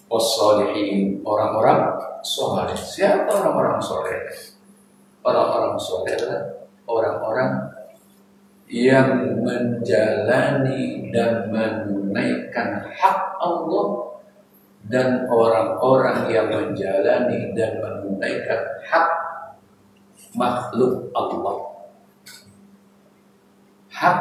wassalihin, orang-orang soleh. Siapa orang-orang soleh? Orang-orang soleh adalah orang-orang yang menjalani dan menunaikan hak Allah, dan orang-orang yang menjalani dan menunaikan hak makhluk Allah, hak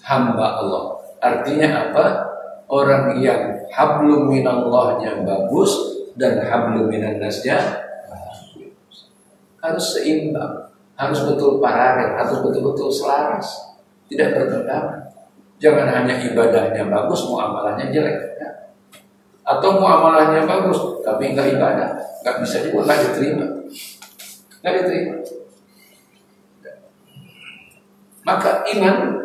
hamba Allah. Artinya apa? Orang yang hablum minallahnya bagus dan hablum minannasnya harus seimbang, harus betul paralel, harus betul-betul selaras, tidak bertentangan. Jangan hanya ibadahnya bagus, muamalahnya jelek, ya. Atau muamalahnya bagus tapi enggak ibadah, enggak bisa juga, enggak diterima, enggak diterima. Maka iman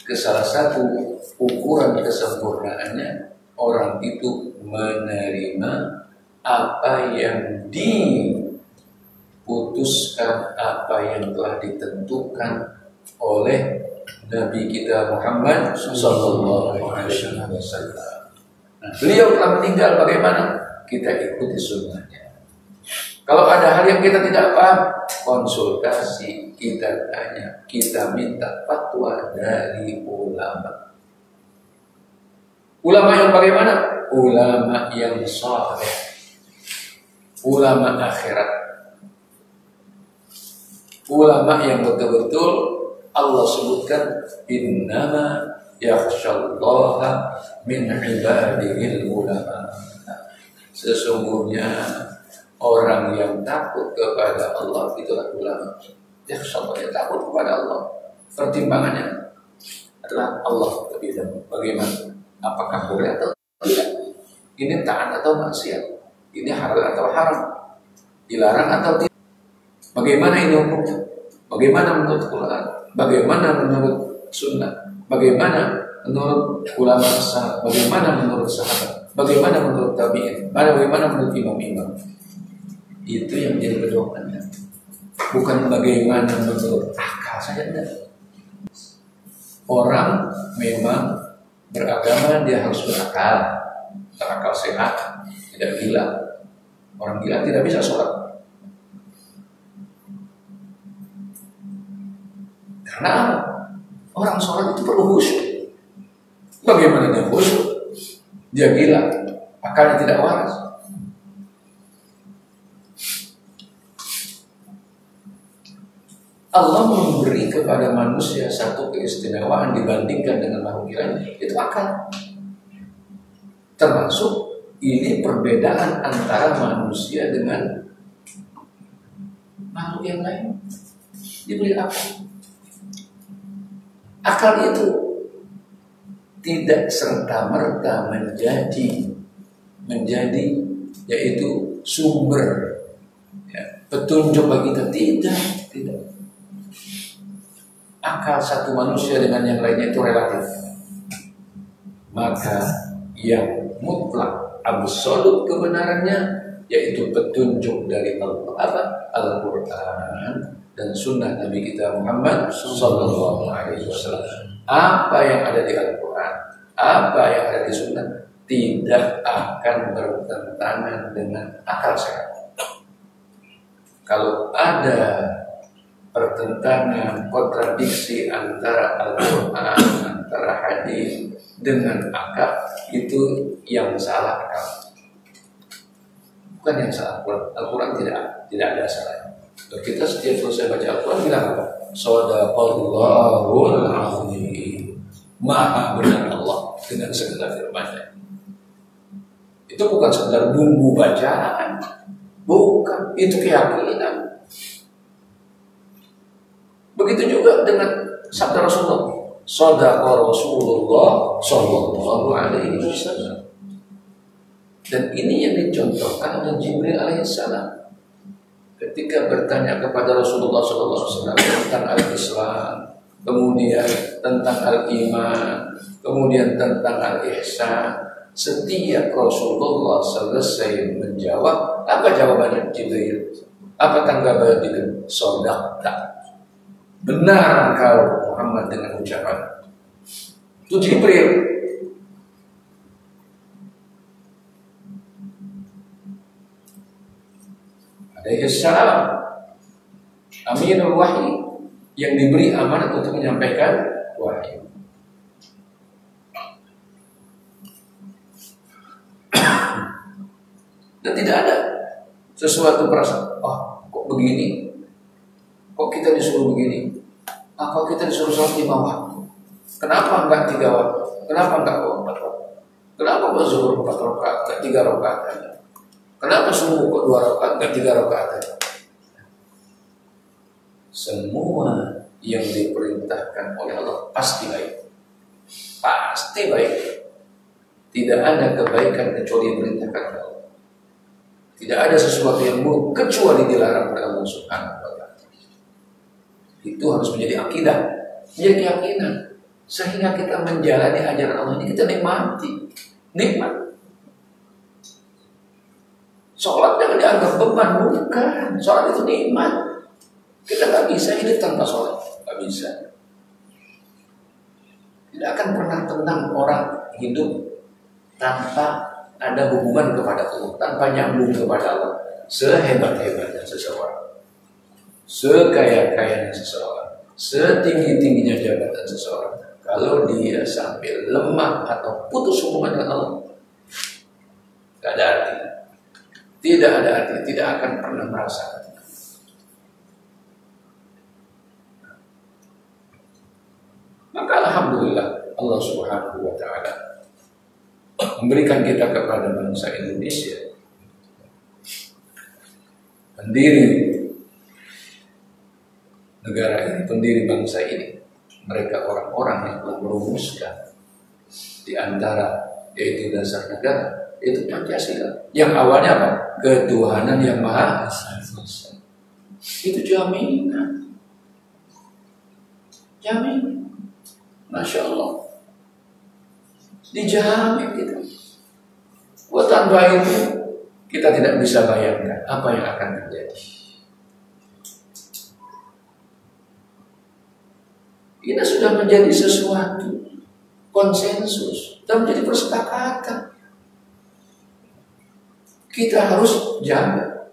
ke salah satu ukuran kesempurnaannya, orang itu menerima apa yang diputuskan, apa yang telah ditentukan oleh Nabi kita Muhammad sallallahu alaihi wasallam. Nah, beliau telah meninggal, bagaimana? Kita ikuti sunnahnya. Kalau ada hal yang kita tidak paham, konsultasi, kita tanya, kita minta fatwa dari ulama. Ulama yang bagaimana? Ulama yang saleh, ulama akhirat, ulama yang betul-betul Allah sebutkan innama yakhsyallaha min ibadihil ulama. Sesungguhnya orang yang takut kepada Allah itulah ulama. Yakhsyallaha, takut kepada Allah. Pertimbangannya adalah Allah lebih dahulu. Bagaimana? Apakah boleh atau tidak? Ini taat atau maksiat? Ini halal atau haram? Dilarang atau tidak? Bagaimana ini hukumnya? Bagaimana menurut Quran? Bagaimana menurut Sunnah? Bagaimana menurut ulama salaf? Bagaimana menurut sahabat? Bagaimana menurut tabi'in? Bagaimana menurut imam-imam? Itu yang menjadi pedomannya. Bukan bagaimana menurut akal saja, tidak. Orang memang beragama, dia harus berakal sehat, tidak gila. Orang gila tidak bisa sholat. Karena orang sholat itu perlu khusyuk. Bagaimana dia khusyuk? Dia gila, akalnya tidak waras. Allah memberi kepada manusia satu keistimewaan dibandingkan dengan makhluk lain, itu akal. Termasuk ini perbedaan antara manusia dengan makhluk yang lain. Diberi akal. Akal itu tidak serta-merta menjadi yaitu sumber petunjuk bagi kita, tidak. Akal satu manusia dengan yang lainnya itu relatif. Maka yang mutlak absolut kebenarannya yaitu petunjuk dari Allah, Al-Quran dan Sunnah Nabi kita Muhammad sallallahu alaihi wasallam. Apa yang ada di Al-Quran, apa yang ada di Sunnah tidak akan bertentangan dengan akal sehat. Kalau ada pertentangan, kontradiksi antara Al-Quran, antara hadis dengan akal, itu yang salah akal. Bukan yang salah Al-Quran. Al-Quran tidak ada salahnya. Kita setiap selesai baca Al-Quran bilang apa? Shadaqallahul azim. Maha benar Allah dengan segala firman-Nya. Itu bukan sekedar bumbu bacaan, bukan, itu keyakinan. Begitu juga dengan sabda Rasulullah, Shadaqa Rasulullah sallallahu alaihi wasallam. Dan ini yang dicontohkan oleh Jibril alaihissalam ketika bertanya kepada Rasulullah sallallahu alaihi wasallam tentang al-Islam, kemudian tentang al-iman, kemudian tentang al-ihsan. Setiap Rasulullah selesai menjawab, apa jawabannya Jibril? Apa tanggapan Jibril? Shadaqta. Benar engkau Muhammad dengan ucapan. Itu Jibril. alaihi salam, Aminul Wahyi, yang diberi amanat untuk menyampaikan wahyu. Dan tidak ada sesuatu perasaan, kok begini, kok kita disuruh begini, kok kita disuruh sholat 5 waktu, kenapa enggak 3 waktu, kenapa enggak 4 waktu, kenapa zuhur 4 rakaat, enggak 3 rakaat aja, kenapa subuh kok 2 rakaat, enggak 3 rakaat aja. Semua yang diperintahkan oleh Allah pasti baik, pasti baik. Tidak ada kebaikan kecuali diperintahkan oleh Allah. Tidak ada sesuatu yang buruk kecuali dilarang oleh Allah Subhanahu wa Ta'ala. Itu harus menjadi akidah, menjadi keyakinan, sehingga kita menjalani ajaran Allah ini kita nikmati, nikmat. Sholat jangan dianggap beban, bukan. Sholat itu nikmat. Kita nggak bisa hidup tanpa sholat, nggak bisa. Tidak akan pernah tenang orang hidup tanpa ada hubungan kepada Allah, tanpa nyambung kepada Allah. Sehebat-hebatnya seseorang, sekaya-kayanya seseorang, setinggi-tingginya jabatan seseorang, kalau dia sampai lemah atau putus hubungan dengan Allah, tidak ada arti. Tidak ada arti, tidak akan pernah merasakan. Maka alhamdulillah Allah Subhanahu wa Ta'ala memberikan kita kepada bangsa Indonesia, pendiri negara ini, pendiri bangsa ini. Mereka orang-orang yang telah merumuskan di antara yaitu dasar negara, yaitu Pancasila. Yang awalnya apa? Ketuhanan yang Maha Esa. Itu jaminan. Jaminan. Masya Allah, dijamin kita. Buat tanpa itu kita tidak bisa bayangkan apa yang akan terjadi. Ini sudah menjadi sesuatu konsensus dan menjadi persepakatan. Kita harus jaga.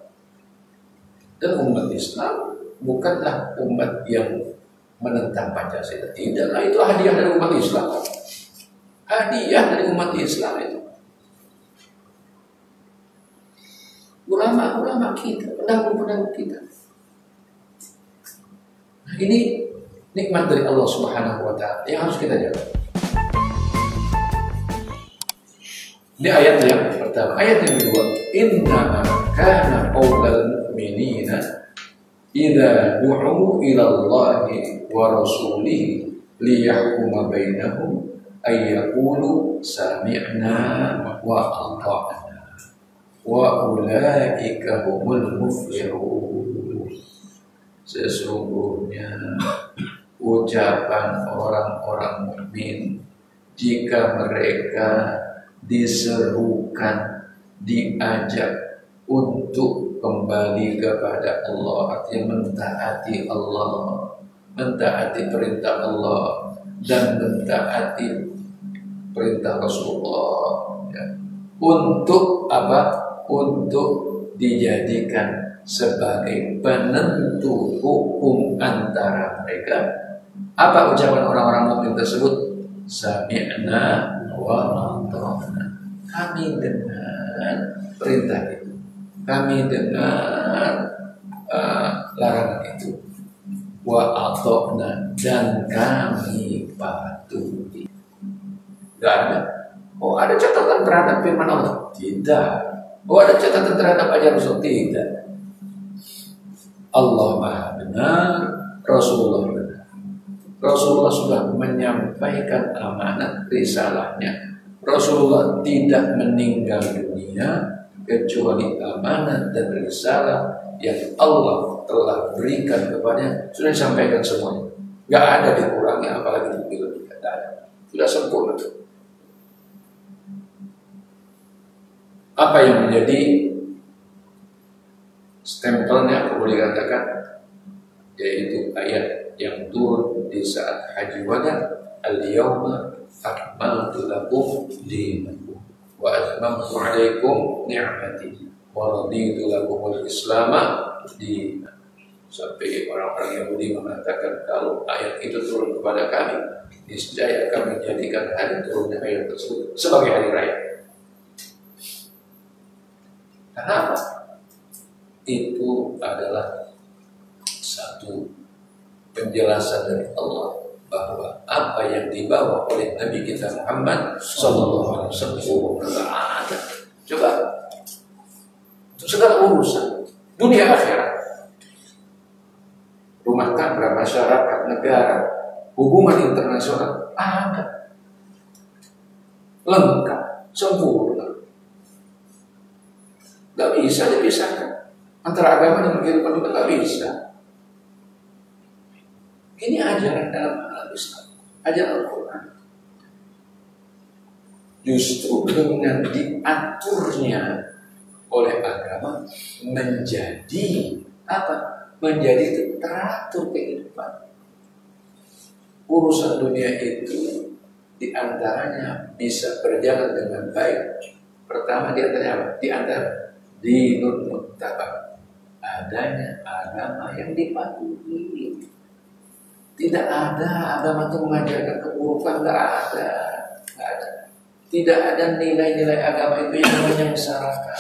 Dan umat Islam bukanlah umat yang menentang Pancasila. Tidaklah, itu hadiah dari umat Islam. Hadiah dari umat Islam itu. Ulama-ulama kita, pendahulu-pendahulu kita. Nah, ini nikmat dari Allah Subhanahu wa Ta'ala yang harus kita jaga. Ini ayat yang pertama. Ayat yang kedua, inna kana qaulal mu'minina idza du'u ila Allahi wa rasulihi liyahkuma bainahum ay yaqulu sami'na wa ata'na wa ulaika humul muflihun. Sesungguhnya ucapan orang-orang mukmin jika mereka diserukan, diajak untuk kembali kepada Allah, artinya mentaati Allah, mentaati perintah Allah dan mentaati perintah Rasulullah, ya. Untuk apa? Untuk dijadikan sebagai penentu hukum antara mereka. Apa ucapan orang-orang mukmin tersebut? Sami'na wa ata'na. Kami dengar perintah itu, kami dengar larangan itu, wa ata'na, dan kami patuhi. Gak ada. Oh, ada catatan terhadap firman Allah? Tidak. Oh, ada catatan terhadap ajaran Rasul? Tidak. Allah Maha benar, Rasulullah benar. Rasulullah sudah menyampaikan amanat risalahnya. Rasulullah tidak meninggal dunia kecuali amanat dan risalah yang Allah telah berikan kepadanya sudah disampaikan semuanya. Gak ada dikurangi, apalagi lebih. Tidak ada. Sudah sempurna. Apa yang menjadi stempelnya, boleh dikatakan, yaitu ayat yang turun di saat haji wada, al-yawma akmaltu lakum dinakum wa atmamtu alaikum ni'mati waraditu lakumul Islama di sampai orang-orang Yahudi mengatakan kalau ayat itu turun kepada kami, niscaya kami jadikan hari turunnya ayat tersebut sebagai hari raya. Kenapa? Itu adalah satu penjelasan dari Allah bahwa apa yang dibawa oleh Nabi kita Muhammad Sallallahu Alaihi Wasallam ada. Coba untuk segala urusan dunia akhirat, rumah tangga, masyarakat, negara, hubungan internasional ada, lengkap, sempurna. Gak bisa dipisahkan antara agama dan kehidupan kita, gak bisa. Ini ajaran dalam Al-Islam, ajaran Al-Quran. Justru dengan diaturnya oleh agama menjadi apa? Menjadi teratur kehidupan. Urusan dunia itu diantaranya bisa berjalan dengan baik. Pertama diantaranya apa? Diantara dinul muttaba, adanya agama yang dipatuhi. Tidak ada agama itu mengajarkan keburukan, tidak ada. Tidak ada nilai-nilai agama itu yang menyengsarakan,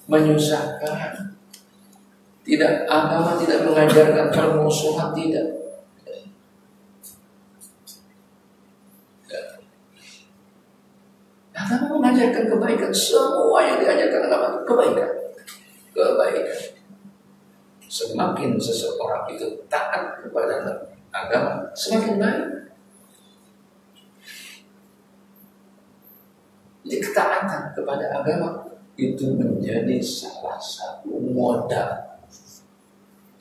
menyusahkan. Tidak, agama tidak mengajarkan permusuhan, tidak. Agama mengajarkan kebaikan. Semua yang diajarkan agama itu kebaikan. Kebaikan. Semakin seseorang itu taat kepada agama, semakin baik. Jadi ketaatan kepada agama itu menjadi salah satu modal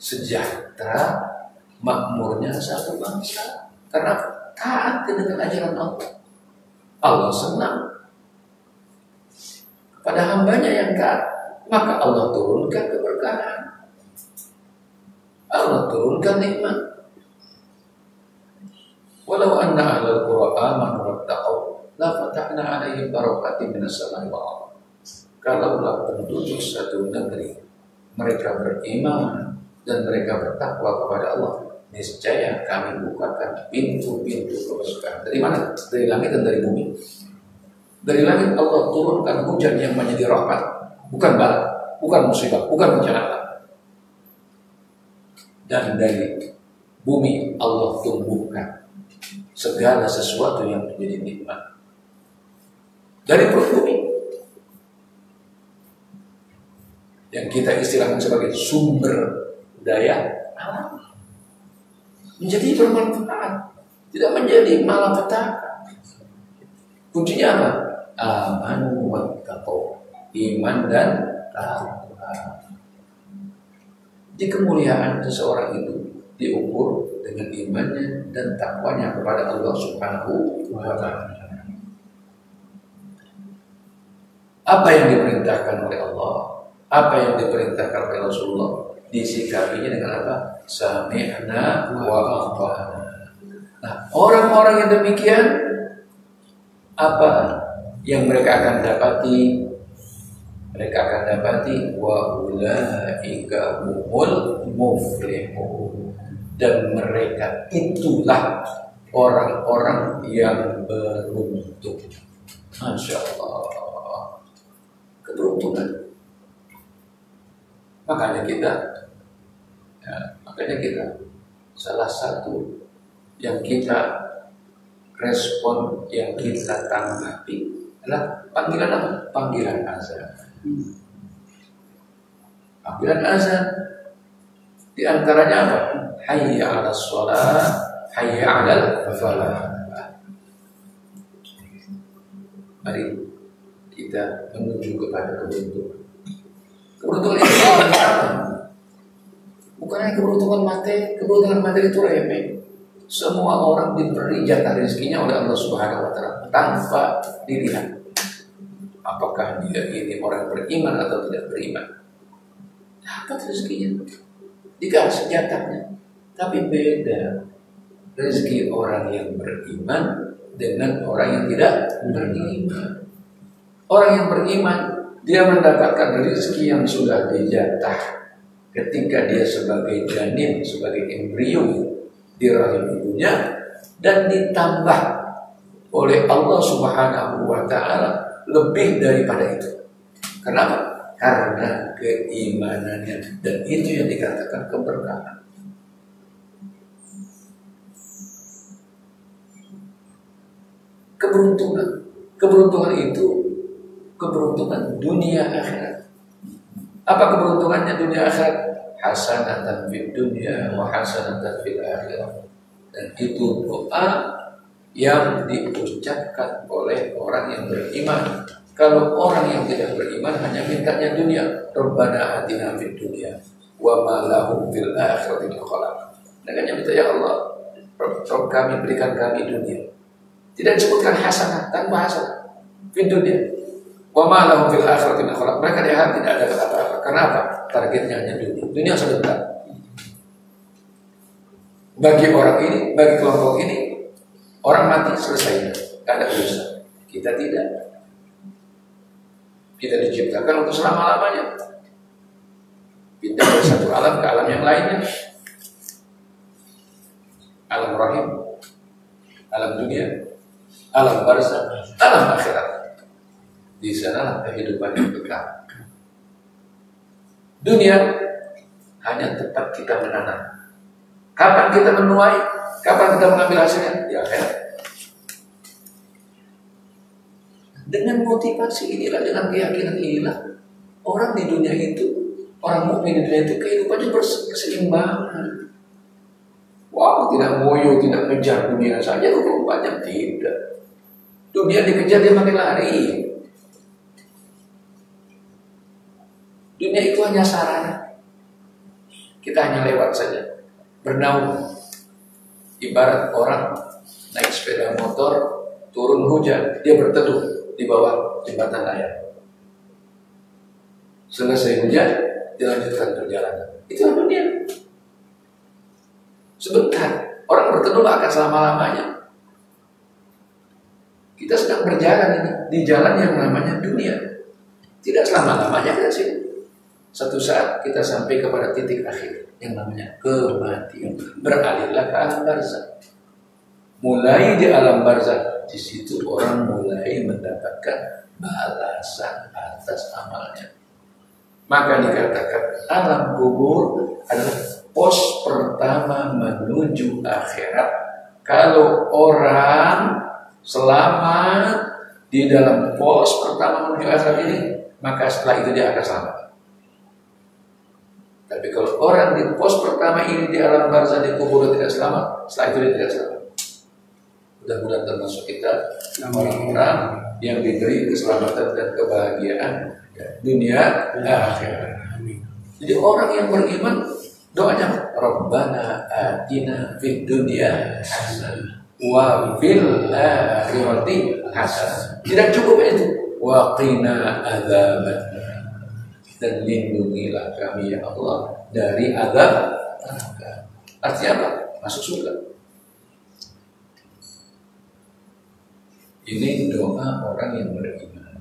sejahtera makmurnya satu bangsa. Karena taat dengan ajaran Allah. Allah senang pada hambanya yang taat, maka Allah turunkan keberkahan. Allah turunkan nikmat. Walau anna ahlal qura amanu wattaqau la fatahna 'alaihim barakatin minas samai wal ardh. Kalaulah penduduk satu negeri mereka beriman dan mereka bertakwa kepada Allah, niscaya kami bukakan pintu-pintu keberkahan. Dari mana? Dari langit dan dari bumi. Dari langit Allah turunkan hujan yang menjadi rahmat, bukan bala, bukan musibah, bukan bencana alam. Dan dari bumi Allah tumbuhkan segala sesuatu yang menjadi nikmat. Dari perut bumi yang kita istilahkan sebagai sumber daya alam menjadi bermanfaat, tidak menjadi malapetaka. Kuncinya apa? Amanu wattaqau, iman dan takwa. Di kemuliaan seseorang itu diukur dengan imannya dan takwanya kepada Allah Subhanahu wa Ta'ala. Apa yang diperintahkan oleh Allah, apa yang diperintahkan oleh Rasulullah, disikapinya dengan apa? Sami'na wa ata'na. Nah, orang-orang yang demikian, apa yang mereka akan dapati? Mereka akan dapati wa ulaika humul muflihun, dan mereka itulah orang-orang yang beruntung. Masya Allah, keberuntungan. Makanya kita salah satu yang kita respon, yang kita tanggapi adalah panggilan apa? Panggilan azan. Panggilan azan di antaranya apa? Hayya 'alas shalah, hayya 'alal falah. Mari kita menuju kepada keberuntungan. Keberuntungan itu apa? Bukan hanya keberuntungan materi. Keberuntungan materi itu remeh. Semua orang diberi jatah rezekinya oleh Allah Subhanahu wa Ta'ala tanpa dilihat apakah dia ini orang beriman atau tidak beriman. Dapat rezekinya, dikasih jatahnya. Tapi beda rezeki orang yang beriman dengan orang yang tidak beriman. Orang yang beriman Dia mendapatkan rezeki yang sudah dijatah ketika dia sebagai janin, sebagai embrio di rahim ibunya, dan ditambah oleh Allah Subhanahu wa Ta'ala lebih daripada itu. Kenapa? Karena keimanannya, dan itu yang dikatakan keberkahan. Keberuntungan itu keberuntungan dunia akhirat. Apa keberuntungannya dunia akhirat? Hasanatan fid dunya wa hasanatan fil akhirah. Dan itu doa yang diucapkan oleh orang yang beriman. Kalau orang yang tidak beriman hanya mintanya dunia, Rabbana atina fid dunya wa ma lahum fil akhirati min khalaq. Dengan minta, ya Allah, Rabb kami, berikan kami dunia. Tidak disebutkan hasanah, tanpa hasanah fid dunya wa ma lahum fil akhirati min khalaq. Mereka di akhirat tidak ada apa-apa. Kenapa? Targetnya hanya dunia. Dunia sebentar. Bagi orang ini, bagi kelompok ini, orang mati selesai, tidak ada urusan. Kita tidak. Kita diciptakan untuk selama-lamanya. Pindah dari satu alam ke alam yang lainnya. Alam rahim, alam dunia, alam barzakh, alam akhirat. Di sana kehidupan yang kekal. Dunia hanya tempat kita menanam. Kapan kita menuai? Kapan kita mengambil hasilnya? Di akhirat. Dengan motivasi inilah, dengan keyakinan inilah, orang di dunia itu, orang mukmin di dunia itu kehidupannya berkeseimbangan. Wow, tidak ngoyo, tidak ngejar dunia saja, rupanya tidak. Dunia dikejar, dia makin lari. Dunia itu hanya sarana. Kita hanya lewat saja, bernaung. Ibarat orang naik sepeda motor, turun hujan, dia berteduh di bawah jembatan layang. Selesai hujan, dilanjutkan perjalanan. Itu dunia. Sebentar, orang berteduh akan selama-lamanya. Kita sedang berjalan ini di jalan yang namanya dunia. Tidak selama-lamanya kita sini. Satu saat kita sampai kepada titik akhir yang namanya kematian. Beralihlah ke alam barzakh. Mulai di alam barzakh, di situ orang mulai mendapatkan balasan atas amalnya. Maka dikatakan alam kubur adalah pos pertama menuju akhirat. Kalau orang selamat di dalam pos pertama menuju akhirat ini, maka setelah itu dia akan selamat. Tapi kalau orang di pos pertama ini di alam barzakh, di kubur tidak selamat, setelah itu dia tidak selamat. Mudah-mudahan termasuk kita orang-orang yang diberi keselamatan dan kebahagiaan dunia akhirat. Jadi orang yang beriman doanya Rabbana atina fid dunya hasanah wa fil akhirati hasanah. Tidak cukup itu, wa qina adzaban, dan lindungilah kami ya Allah dari azab neraka. Artinya apa? Masuk surga. Ini doa orang yang beriman.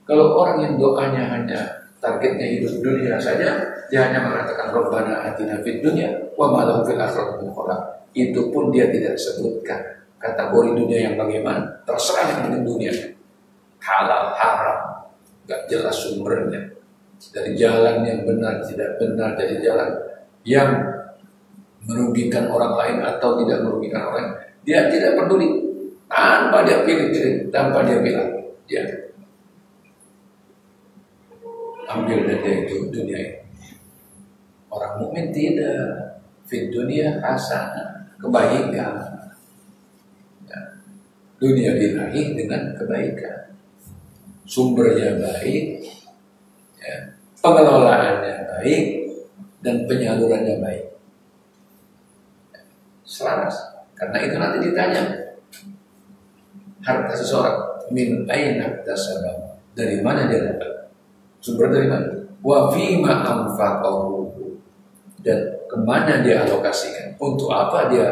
Kalau orang yang doanya hanya targetnya hidup dunia saja, dia hanya mengatakan Rabbana atina fid dunya wa ma lahu fil akhirati min khalaq. Itu pun dia tidak sebutkan kategori dunia yang bagaimana. Terserah yang penting dunia. Halal, haram, gak jelas sumbernya. Dari jalan yang benar, tidak benar, dari jalan yang merugikan orang lain atau tidak merugikan orang lain, dia tidak peduli. Tanpa dia pilih, tanpa dia bilang, dia ambil dari itu dunia ini. Orang mukmin tidak. Fid dunia hasanah, kebaikan. Ya. Dunia diraih dengan kebaikan. Sumbernya baik, ya. Pengelolaannya baik, dan penyalurannya baik. Selaras. Karena itu nanti ditanya, harta seseorang min aina tasabah, dari mana dia dapat, sumber dari mana, wa fima anfaqahu, dan kemana dia alokasikan, untuk apa dia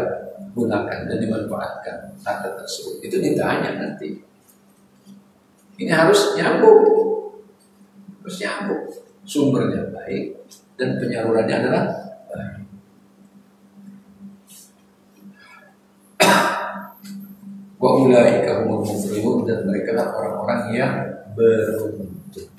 gunakan dan dimanfaatkan harta tersebut, itu ditanya nanti. Ini harus nyambung. pasti nyambung. Sumbernya baik dan penyalurannya adalah baik. Wa ulaika humul muflihun, dan mereka lah orang-orang yang beruntung.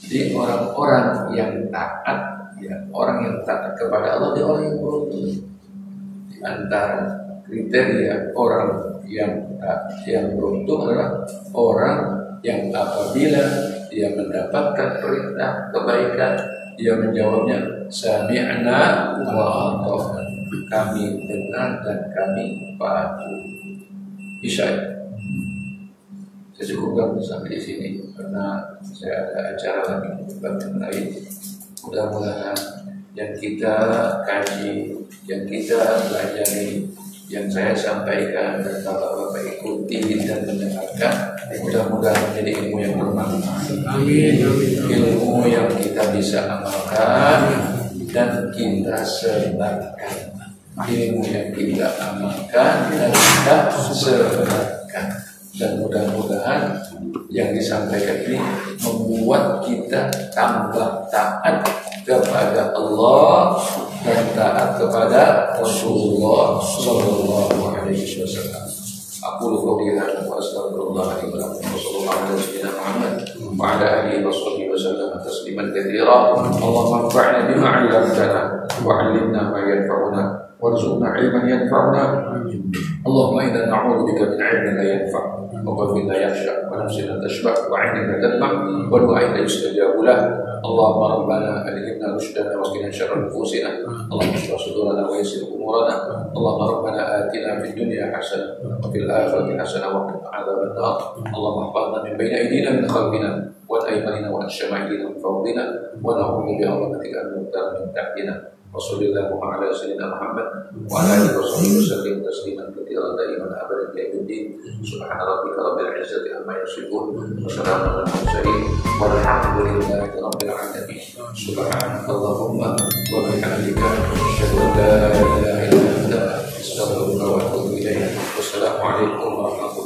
Jadi orang-orang yang taat, ya orang yang taat kepada Allah, dia orang yang beruntung. Di antara kriteria orang yang beruntung adalah orang yang apabila dia mendapatkan perintah kebaikan, dia menjawabnya sami'na wa ata'na, kami dengar dan kami patuh. Bisa ya? Saya cukupkan sampai di sini karena saya ada acara lagi yang lain. Mudah-mudahan yang kita kaji, yang kita pelajari, yang saya sampaikan dan Bapak-Bapak ikuti dan mendengarkan, mudah-mudahan menjadi ilmu yang bermanfaat. Amin. Ilmu yang kita bisa amalkan dan kita sebarkan. Ilmu yang kita amalkan dan kita sebarkan. Dan mudah-mudahan yang disampaikan ini membuat kita tambah taat kepada Allah dan taat kepada Rasulullah Sallallahu Alaihi Wasallam. Aku qouli hadza wa astaghfirullah li wa lakum wa sallallahu ala sayyidina Muhammad wa ala alihi wa sahbihi wa sallam tasliman katsira. Allahumma anfa'na bima 'allamtana wa 'allimna ma yanfa'una warzuqna 'ilman yanfa'una. Allahumma inna na'udzu bika min 'ilmin la yanfa' wa qalbin la yakhsha wa nafsin la tashba' wa 'aynin la tadma' wa du'a'in la yustajabu lahu. Allahumma rabbana alhimna rushdana wa qina syarra nufusina. Allahumma shrah sudurana wa yassir umurana. Allahumma rabbana atina fid dunya hasanah wa fil akhirati hasanah wa qina adzaban nar. Allahumma ihfazna min bayni aydina min khalfina wa an aymanina wa an shama'ilina min fawqina wa na'udzu bi'azamatika an nughtala min tahtina. Wa sallallahu ala sayyidina Muhammad wa ala alihi wa sahbihi wasallam tasliman katsiran da'iman abadan ila yaumil subhana rabbika rabbil izzati amma yasifun wa salamun alal mursalin walhamdulillahi rabbil alamin. Subhanallahumma wa bihamdika asyhadu an la ilaha illa anta astaghfiruka wa atubu ilaik. Wassalamu alaikum warahmatullahi wabarakatuh.